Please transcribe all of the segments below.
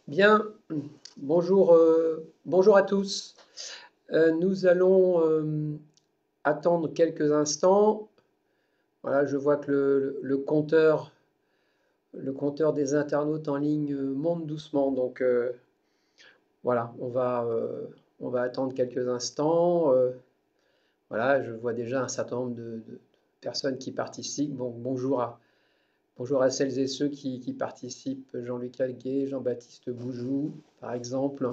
Bien, bonjour, bonjour à tous. Nous allons attendre quelques instants. Voilà, je vois que le compteur des internautes en ligne monte doucement. Donc voilà, on va attendre quelques instants. Voilà, je vois déjà un certain nombre de personnes qui participent. Bon, bonjour à celles et ceux qui participent. Jean-Luc Alguet, Jean-Baptiste Boujou, par exemple.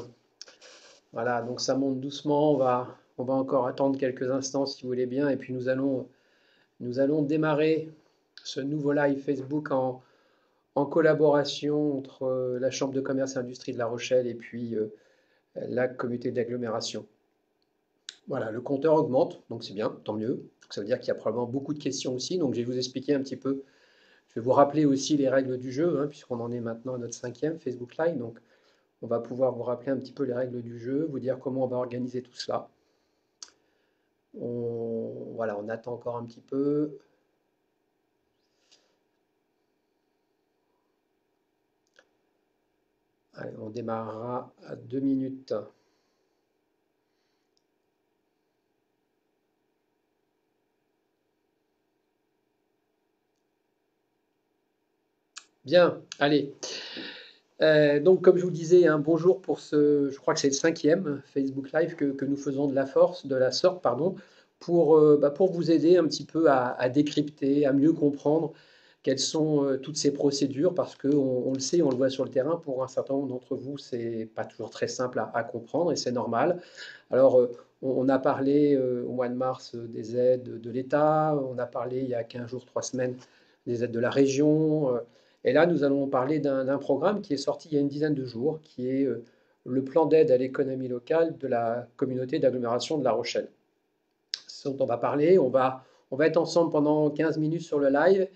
Voilà, donc ça monte doucement. On va encore attendre quelques instants si vous voulez bien. Et puis nous allons démarrer ce nouveau live Facebook en collaboration entre la Chambre de commerce et industrie de La Rochelle et puis la communauté d'agglomération. Voilà, le compteur augmente, donc c'est bien, tant mieux. Donc ça veut dire qu'il y a probablement beaucoup de questions aussi. Donc je vais vous expliquer un petit peu. Je vais vous rappeler aussi les règles du jeu, hein, puisqu'on en est maintenant à notre cinquième Facebook Live. Donc on va pouvoir vous rappeler un petit peu les règles du jeu, vous dire comment on va organiser tout cela. Voilà, on attend encore un petit peu. Allez, on démarrera à 2 minutes. Bien, allez. Donc, comme je vous disais, un bonjour pour je crois que c'est le cinquième Facebook Live que nous faisons de la sorte, pardon, pour vous aider un petit peu à décrypter, à mieux comprendre quelles sont toutes ces procédures, parce on le sait, on le voit sur le terrain, pour un certain nombre d'entre vous, c'est pas toujours très simple à comprendre et c'est normal. Alors, on a parlé au mois de mars des aides de l'État, on a parlé il y a 15 jours, 3 semaines des aides de la région. Et là, nous allons parler d'un programme qui est sorti il y a une dizaine de jours, qui est le plan d'aide à l'économie locale de la communauté d'agglomération de La Rochelle. Ce dont on va parler, on va être ensemble pendant 15 minutes sur le live.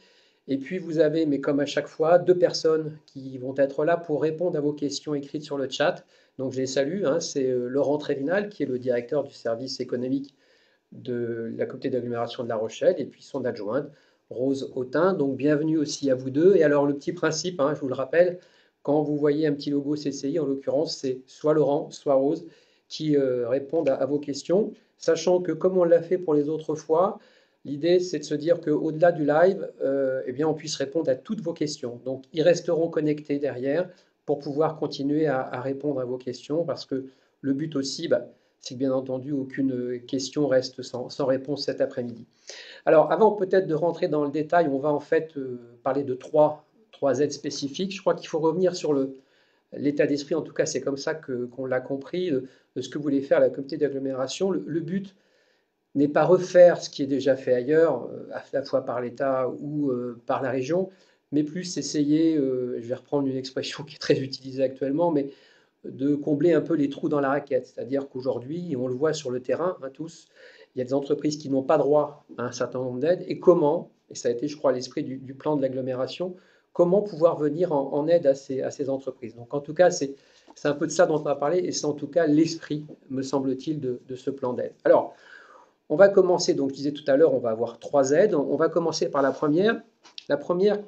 Et puis vous avez, mais comme à chaque fois, deux personnes qui vont être là pour répondre à vos questions écrites sur le chat. Donc je les salue, hein, c'est Laurent Trévinal, qui est le directeur du service économique de la communauté d'agglomération de La Rochelle, et puis son adjointe, Rose Autin. Donc bienvenue aussi à vous deux. Et alors le petit principe, hein, je vous le rappelle, quand vous voyez un petit logo CCI, en l'occurrence, c'est soit Laurent, soit Rose qui répondent à vos questions, sachant que comme on l'a fait pour les autres fois, l'idée c'est de se dire qu'au-delà du live, eh bien, on puisse répondre à toutes vos questions. Donc ils resteront connectés derrière pour pouvoir continuer à répondre à vos questions, parce que le but aussi, bah, c'est que bien entendu, aucune question reste sans réponse cet après-midi. Alors, avant peut-être de rentrer dans le détail, on va en fait parler de trois aides spécifiques. Je crois qu'il faut revenir sur l'état d'esprit, en tout cas c'est comme ça qu'on l'a compris, de ce que voulait faire la communauté d'agglomération. Le but n'est pas refaire ce qui est déjà fait ailleurs, à la fois par l'État ou par la région, mais plus essayer, je vais reprendre une expression qui est très utilisée actuellement, mais de combler un peu les trous dans la raquette. C'est-à-dire qu'aujourd'hui, et on le voit sur le terrain, hein, tous, il y a des entreprises qui n'ont pas droit à un certain nombre d'aides. Et comment, et ça a été, je crois, l'esprit du plan de l'agglomération, comment pouvoir venir en aide à ces entreprises. Donc en tout cas, c'est un peu de ça dont on va parler, et c'est en tout cas l'esprit, me semble-t-il, de ce plan d'aide. Alors, on va commencer, donc je disais tout à l'heure, on va avoir trois aides. On va commencer par la première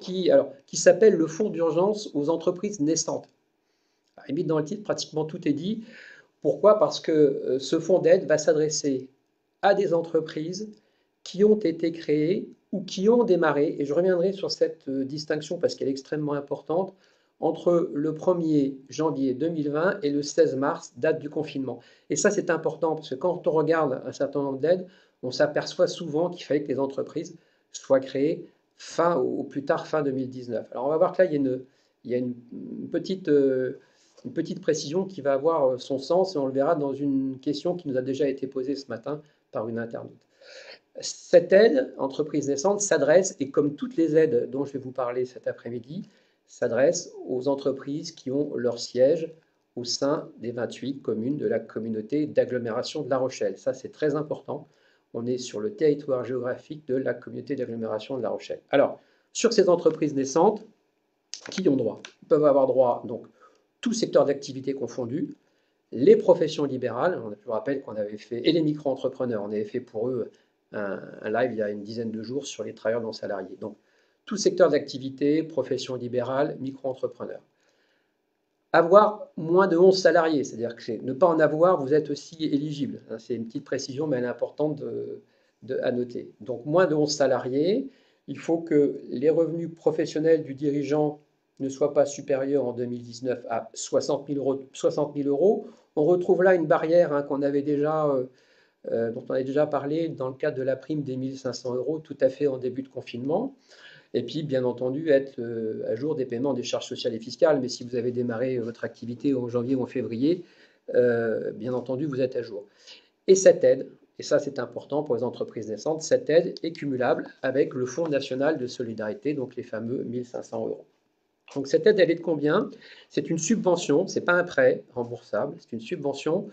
qui s'appelle le Fonds d'urgence aux entreprises naissantes. À la limite, dans le titre, pratiquement tout est dit. Pourquoi? Parce que ce fonds d'aide va s'adresser à des entreprises qui ont été créées ou qui ont démarré, et je reviendrai sur cette distinction parce qu'elle est extrêmement importante, entre le 1er janvier 2020 et le 16 mars, date du confinement. Et ça, c'est important parce que quand on regarde un certain nombre d'aides, on s'aperçoit souvent qu'il fallait que les entreprises soient créées au plus tard fin 2019. Alors on va voir que là, il y a une petite précision qui va avoir son sens et on le verra dans une question qui nous a déjà été posée ce matin par une internaute. Cette aide, entreprise naissante, s'adresse, et comme toutes les aides dont je vais vous parler cet après-midi, s'adresse aux entreprises qui ont leur siège au sein des 28 communes de la communauté d'agglomération de La Rochelle. Ça, c'est très important. On est sur le territoire géographique de la communauté d'agglomération de La Rochelle. Alors, sur ces entreprises naissantes, qui ont droit? Ils peuvent avoir droit, donc, tout secteur d'activité confondu, les professions libérales, je vous rappelle qu'on avait fait, et les micro-entrepreneurs, on avait fait pour eux un live il y a une dizaine de jours sur les travailleurs non salariés. Donc, tout secteur d'activité, profession libérale, micro-entrepreneurs. Avoir moins de 11 salariés, c'est-à-dire que ne pas en avoir, vous êtes aussi éligible. Hein. C'est une petite précision, mais elle est importante à noter. Donc moins de 11 salariés, il faut que les revenus professionnels du dirigeant ne soient pas supérieurs en 2019 à 60 000 euros. 60 000 euros. On retrouve là une barrière hein, dont on avait déjà parlé dans le cadre de la prime des 1 500 euros, tout à fait en début de confinement. Et puis, bien entendu, être à jour des paiements des charges sociales et fiscales. Mais si vous avez démarré votre activité en janvier ou en février, bien entendu, vous êtes à jour. Et cette aide, et ça c'est important pour les entreprises naissantes, cette aide est cumulable avec le Fonds national de solidarité, donc les fameux 1 500 euros. Donc cette aide, elle est de combien? C'est une subvention, ce n'est pas un prêt remboursable, c'est une subvention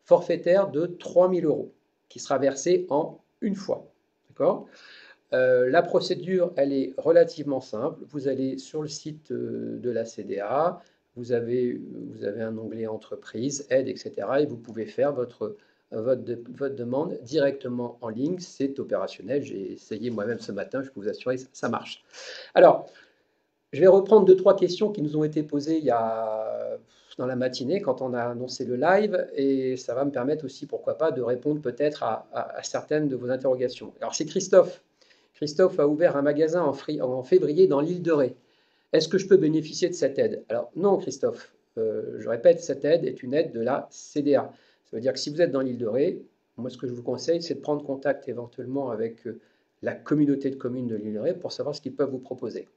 forfaitaire de 3 000 euros qui sera versée en une fois. D'accord? La procédure, elle est relativement simple. Vous allez sur le site de la CDA, vous avez un onglet entreprise, aide, etc. Et vous pouvez faire votre demande directement en ligne. C'est opérationnel. J'ai essayé moi-même ce matin, je peux vous assurer, ça marche. Alors, je vais reprendre deux, trois questions qui nous ont été posées dans la matinée quand on a annoncé le live et ça va me permettre aussi, pourquoi pas, de répondre peut-être à certaines de vos interrogations. Alors, c'est Christophe. Christophe a ouvert un magasin en février dans l'île de Ré. Est-ce que je peux bénéficier de cette aide? Alors, non, Christophe. Je répète, cette aide est une aide de la CDA. Ça veut dire que si vous êtes dans l'île de Ré, moi, ce que je vous conseille, c'est de prendre contact éventuellement avec la communauté de communes de l'île de Ré pour savoir ce qu'ils peuvent vous proposer.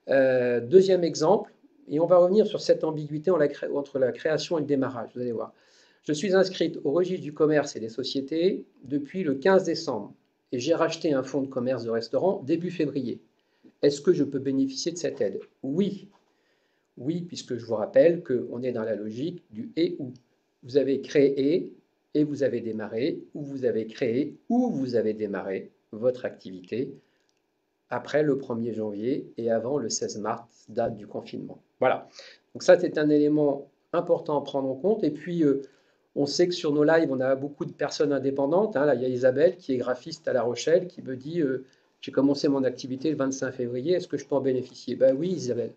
Deuxième exemple, et on va revenir sur cette ambiguïté entre la création et le démarrage, vous allez voir. Je suis inscrite au registre du commerce et des sociétés depuis le 15 décembre et j'ai racheté un fonds de commerce de restaurant début février. Est-ce que je peux bénéficier de cette aide? Oui. Oui, puisque je vous rappelle qu'on est dans la logique du et ou. Vous avez créé et vous avez démarré, ou vous avez créé ou vous avez démarré votre activité après le 1er janvier et avant le 16 mars, date du confinement. Voilà. Donc ça, c'est un élément important à prendre en compte. Et puis, on sait que sur nos lives, on a beaucoup de personnes indépendantes. Hein. Là, il y a Isabelle qui est graphiste à La Rochelle qui me dit j'ai commencé mon activité le 25 février, est-ce que je peux en bénéficier? Ben oui, Isabelle.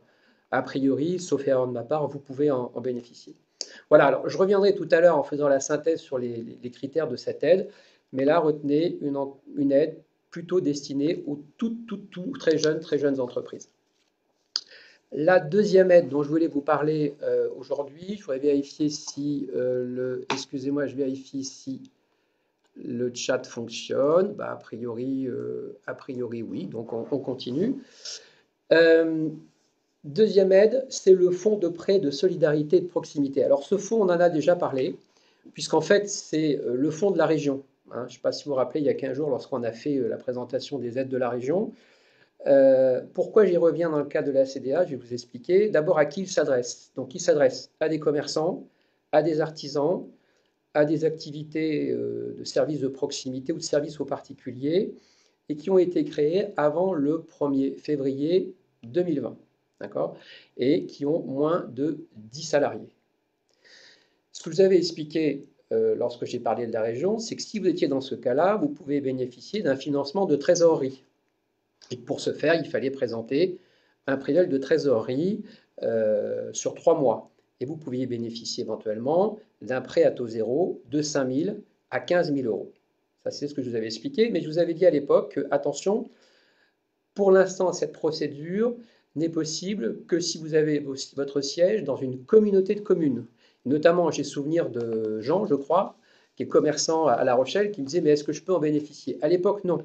A priori, sauf erreur de ma part, vous pouvez en bénéficier. Voilà, alors je reviendrai tout à l'heure en faisant la synthèse sur les critères de cette aide, mais là, retenez une aide plutôt destinée aux toutes très jeunes entreprises. La deuxième aide dont je voulais vous parler aujourd'hui, je voudrais vérifier si excusez-moi, je vérifie si le chat fonctionne. Bah, a priori oui, donc on continue. Deuxième aide, c'est le fonds de prêt de solidarité et de proximité. Alors ce fonds, on en a déjà parlé, puisqu'en fait, c'est le fonds de la région. Hein, je ne sais pas si vous vous rappelez, il y a 15 jours, lorsqu'on a fait la présentation des aides de la région. Pourquoi j'y reviens dans le cas de la CDA? Je vais vous expliquer. D'abord, à qui il s'adresse? Donc, il s'adresse à des commerçants, à des artisans, à des activités de services de proximité ou de services aux particuliers et qui ont été créés avant le 1er février 2020. D'accord? Et qui ont moins de 10 salariés. Ce que je vous avais expliqué lorsque j'ai parlé de la région, c'est que si vous étiez dans ce cas-là, vous pouvez bénéficier d'un financement de trésorerie. Et pour ce faire, il fallait présenter un prélevé de trésorerie sur 3 mois. Et vous pouviez bénéficier éventuellement d'un prêt à taux zéro de 5 000 à 15 000 euros. Ça, c'est ce que je vous avais expliqué, mais je vous avais dit à l'époque que, attention, pour l'instant, cette procédure n'est possible que si vous avez votre siège dans une communauté de communes. Notamment, j'ai souvenir de Jean, je crois, qui est commerçant à La Rochelle, qui me disait « mais est-ce que je peux en bénéficier ?» À l'époque, non.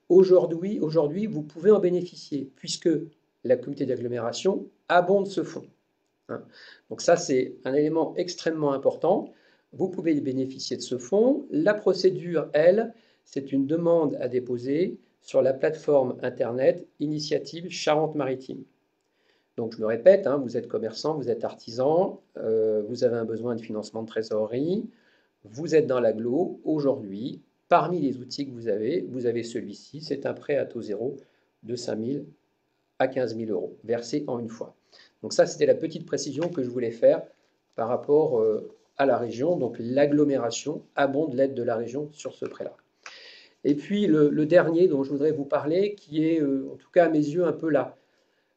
Aujourd'hui, vous pouvez en bénéficier, puisque la communauté d'agglomération abonde ce fonds. Hein. Donc ça, c'est un élément extrêmement important. Vous pouvez bénéficier de ce fonds. La procédure, elle, c'est une demande à déposer sur la plateforme Internet Initiative Charente-Maritime. Donc je me répète, hein, vous êtes commerçant, vous êtes artisan, vous avez un besoin de financement de trésorerie, vous êtes dans l'agglo, aujourd'hui, parmi les outils que vous avez celui-ci, c'est un prêt à taux zéro de 5 000 à 15 000 euros, versé en une fois. Donc ça, c'était la petite précision que je voulais faire par rapport à la région. Donc l'agglomération abonde l'aide de la région sur ce prêt-là. Et puis le dernier dont je voudrais vous parler, qui est en tout cas à mes yeux un peu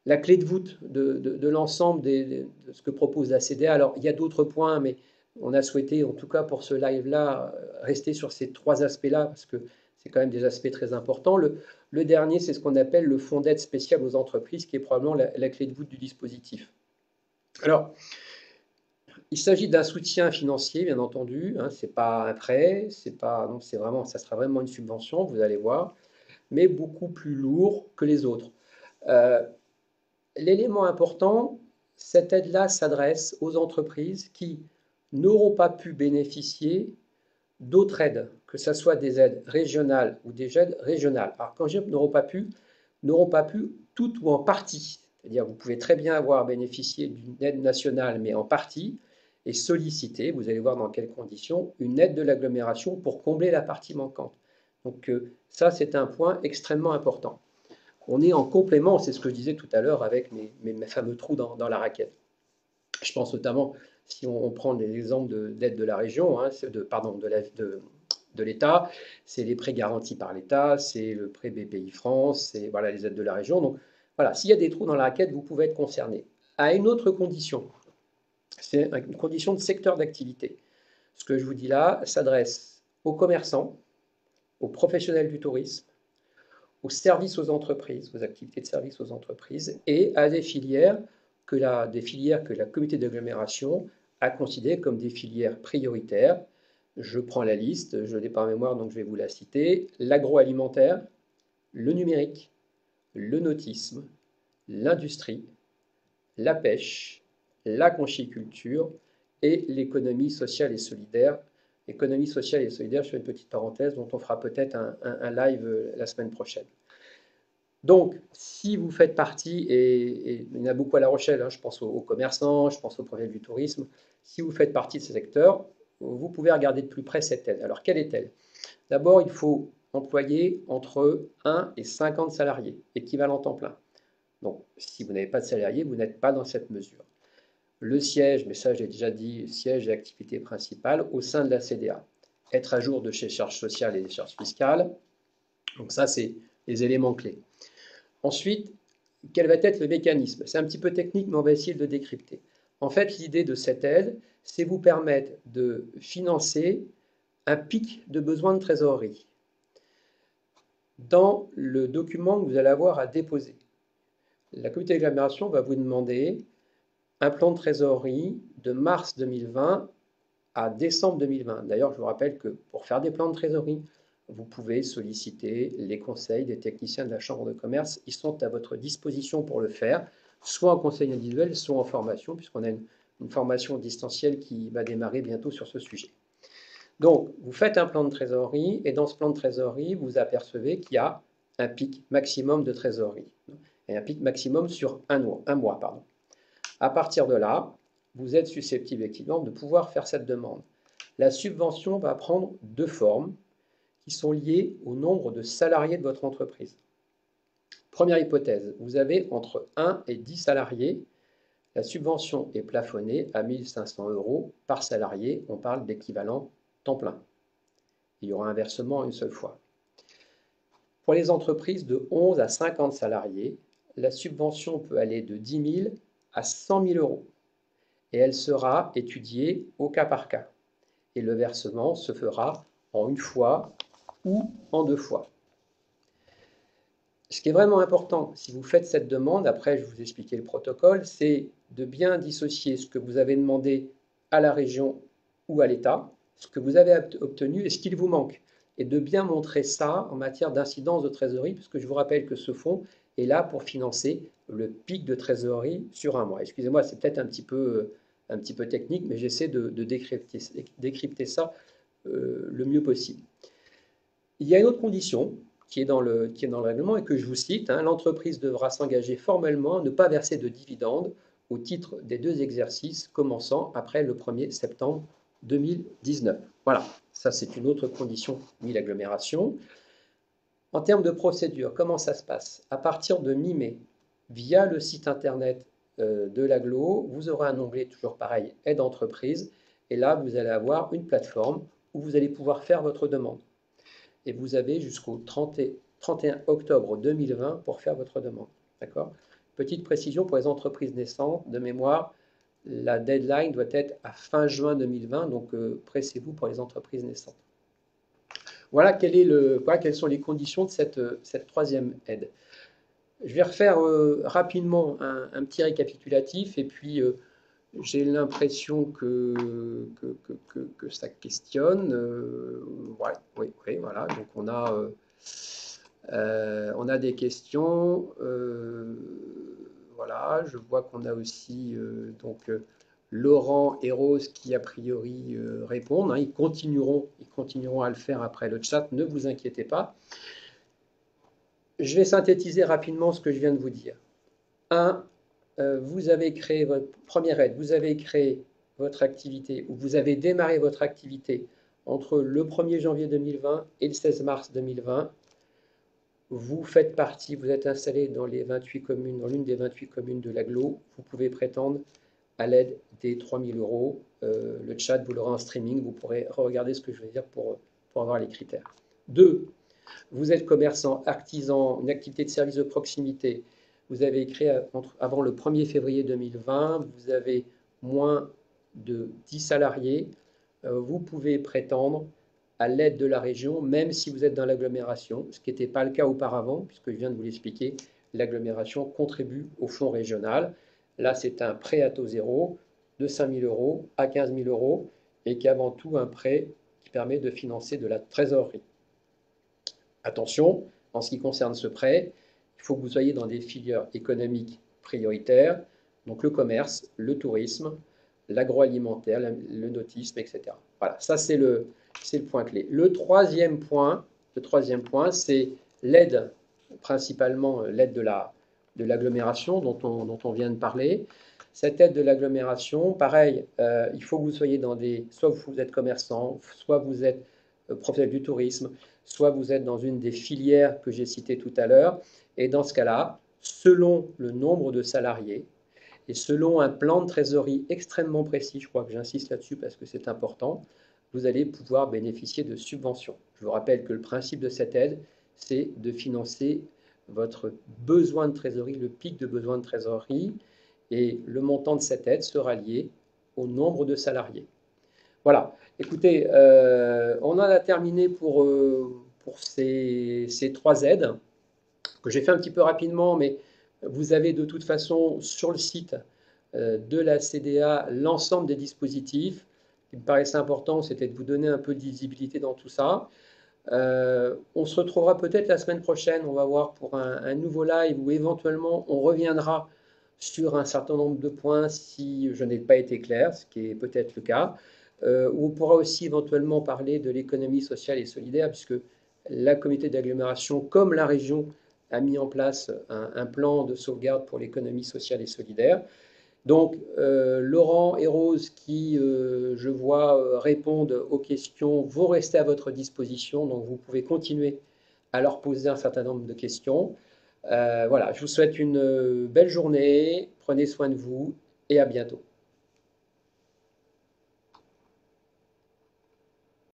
la clé de voûte de l'ensemble de ce que propose la CDA. Alors, il y a d'autres points, mais on a souhaité, en tout cas pour ce live-là, rester sur ces trois aspects-là, parce que c'est quand même des aspects très importants. Le dernier, c'est ce qu'on appelle le fonds d'aide spécial aux entreprises, qui est probablement la clé de voûte du dispositif. Alors, il s'agit d'un soutien financier, bien entendu. Hein, c'est pas un prêt, non, c'est vraiment, ça sera vraiment une subvention, vous allez voir, mais beaucoup plus lourd que les autres. L'élément important, cette aide-là s'adresse aux entreprises qui n'auront pas pu bénéficier d'autres aides, que ce soit des aides régionales ou des aides régionales. Alors, quand je dis n'auront pas pu tout ou en partie. C'est-à-dire, vous pouvez très bien avoir bénéficié d'une aide nationale, mais en partie, et solliciter, vous allez voir dans quelles conditions, une aide de l'agglomération pour combler la partie manquante. Donc, ça, c'est un point extrêmement important. On est en complément, c'est ce que je disais tout à l'heure avec mes fameux trous dans la raquette. Je pense notamment, si on prend des exemples d'aide de la région, hein, de l'État, c'est les prêts garantis par l'État, c'est le prêt BPI France, c'est voilà, les aides de la région. Donc voilà, s'il y a des trous dans la raquette, vous pouvez être concerné. À une autre condition, c'est une condition de secteur d'activité. Ce que je vous dis là s'adresse aux commerçants, aux professionnels du tourisme, aux services aux entreprises, aux activités de services aux entreprises et à des filières que la communauté d'agglomération a considérées comme des filières prioritaires. Je prends la liste, je l'ai par mémoire, donc je vais vous la citer. L'agroalimentaire, le numérique, le nautisme, l'industrie, la pêche, la conchiculture et l'économie sociale et solidaire. Économie sociale et solidaire, je fais une petite parenthèse dont on fera peut-être un live la semaine prochaine. Donc, si vous faites partie, et il y en a beaucoup à La Rochelle, hein, je pense aux commerçants, je pense aux professionnels du tourisme, si vous faites partie de ces secteurs, vous pouvez regarder de plus près cette aide. Alors, quelle est-elle? D'abord, il faut employer entre 1 et 50 salariés, équivalent temps plein. Donc, si vous n'avez pas de salariés, vous n'êtes pas dans cette mesure. Le siège, mais ça j'ai déjà dit, siège et activité principale au sein de la CDA. Être à jour de chez charges sociales et des charges fiscales. Donc ça, c'est les éléments clés. Ensuite, quel va être le mécanisme? C'est un petit peu technique, mais on va essayer de le décrypter. En fait, l'idée de cette aide, c'est vous permettre de financer un pic de besoin de trésorerie dans le document que vous allez avoir à déposer. La communauté d'agglomération va vous demander un plan de trésorerie de mars 2020 à décembre 2020. D'ailleurs, je vous rappelle que pour faire des plans de trésorerie, vous pouvez solliciter les conseils des techniciens de la Chambre de commerce. Ils sont à votre disposition pour le faire, soit en conseil individuel, soit en formation, puisqu'on a une formation distancielle qui va démarrer bientôt sur ce sujet. Donc, vous faites un plan de trésorerie, et dans ce plan de trésorerie, vous apercevez qu'il y a un pic maximum de trésorerie, et un pic maximum sur un mois. À partir de là, vous êtes susceptible effectivement de pouvoir faire cette demande. La subvention va prendre deux formes qui sont liées au nombre de salariés de votre entreprise. Première hypothèse, vous avez entre 1 et 10 salariés. La subvention est plafonnée à 1 500 € par salarié. On parle d'équivalent temps plein. Il y aura un versement une seule fois. Pour les entreprises de 11 à 50 salariés, la subvention peut aller de 10 000 à 100 000 € et elle sera étudiée au cas par cas. Et le versement se fera en une fois ou en deux fois. Ce qui est vraiment important, si vous faites cette demande, après je vais vous expliquer le protocole, c'est de bien dissocier ce que vous avez demandé à la région ou à l'État, ce que vous avez obtenu et ce qu'il vous manque. Et de bien montrer ça en matière d'incidence de trésorerie, puisque je vous rappelle que ce fonds est là pour financer le pic de trésorerie sur un mois. Excusez-moi, c'est peut-être un petit peu technique, mais j'essaie de décrypter ça le mieux possible. Il y a une autre condition qui est dans le règlement et que je vous cite, hein, l'entreprise devra s'engager formellement à ne pas verser de dividendes au titre des deux exercices commençant après le 1er septembre 2019. Voilà, ça c'est une autre condition de l'agglomération. En termes de procédure, comment ça se passe? À partir de mi-mai, via le site internet de l'agglo, vous aurez un onglet toujours pareil, aide entreprise, et là vous allez avoir une plateforme où vous allez pouvoir faire votre demande. Et vous avez jusqu'au 31 octobre 2020 pour faire votre demande. D'accord? Petite précision pour les entreprises naissantes, de mémoire, la deadline doit être à fin juin 2020, donc pressez-vous pour les entreprises naissantes. Voilà, quelles sont les conditions de cette troisième aide. Je vais refaire rapidement un petit récapitulatif et puis j'ai l'impression que ça questionne. Ouais, oui, oui, voilà. Donc on a des questions. Voilà, je vois qu'on a aussi Laurent et Rose qui a priori répondent, hein. Ils continueront à le faire après le chat, ne vous inquiétez pas. Je vais synthétiser rapidement ce que je viens de vous dire. 1. Vous avez créé votre première aide, vous avez créé votre activité ou vous avez démarré votre activité entre le 1er janvier 2020 et le 16 mars 2020. Vous faites partie, vous êtes installé dans les 28 communes, dans l'une des 28 communes de l'agglo. Vous pouvez prétendre à l'aide des 3 000 euros. Le chat, vous l'aurez en streaming, vous pourrez regarder ce que je vais dire pour avoir les critères. 2. Vous êtes commerçant, artisan, une activité de service de proximité. Vous avez créé avant le 1er février 2020, vous avez moins de 10 salariés. Vous pouvez prétendre à l'aide de la région, même si vous êtes dans l'agglomération, ce qui n'était pas le cas auparavant, puisque je viens de vous l'expliquer, l'agglomération contribue au fonds régional. Là, c'est un prêt à taux zéro de 5 000 euros à 15 000 euros et qui est avant tout un prêt qui permet de financer de la trésorerie. Attention, en ce qui concerne ce prêt, il faut que vous soyez dans des filières économiques prioritaires, donc le commerce, le tourisme, l'agroalimentaire, le nautisme, etc. Voilà, ça c'est le point clé. Le troisième point, c'est l'aide, principalement l'aide de l'agglomération dont on vient de parler. Cette aide de l'agglomération, pareil, il faut que vous soyez soit vous êtes commerçant, soit vous êtes professionnel du tourisme, soit vous êtes dans une des filières que j'ai citées tout à l'heure. Et dans ce cas-là, selon le nombre de salariés et selon un plan de trésorerie extrêmement précis, je crois que j'insiste là-dessus parce que c'est important, vous allez pouvoir bénéficier de subventions. Je vous rappelle que le principe de cette aide, c'est de financer votre besoin de trésorerie, le pic de besoin de trésorerie, et le montant de cette aide sera lié au nombre de salariés. Voilà, écoutez, on en a terminé pour ces 3 aides, que j'ai fait un petit peu rapidement, mais vous avez de toute façon sur le site de la CDA l'ensemble des dispositifs. Ce qui me paraissait important, c'était de vous donner un peu de visibilité dans tout ça. On se retrouvera peut-être la semaine prochaine, on va voir pour un nouveau live où éventuellement on reviendra sur un certain nombre de points si je n'ai pas été clair, ce qui est peut-être le cas. Où on pourra aussi éventuellement parler de l'économie sociale et solidaire, puisque la communauté d'agglomération, comme la région, a mis en place un plan de sauvegarde pour l'économie sociale et solidaire. Donc, Laurent et Rose, qui, je vois, répondent aux questions, vont rester à votre disposition. Donc, vous pouvez continuer à leur poser un certain nombre de questions. Voilà, je vous souhaite une belle journée. Prenez soin de vous et à bientôt.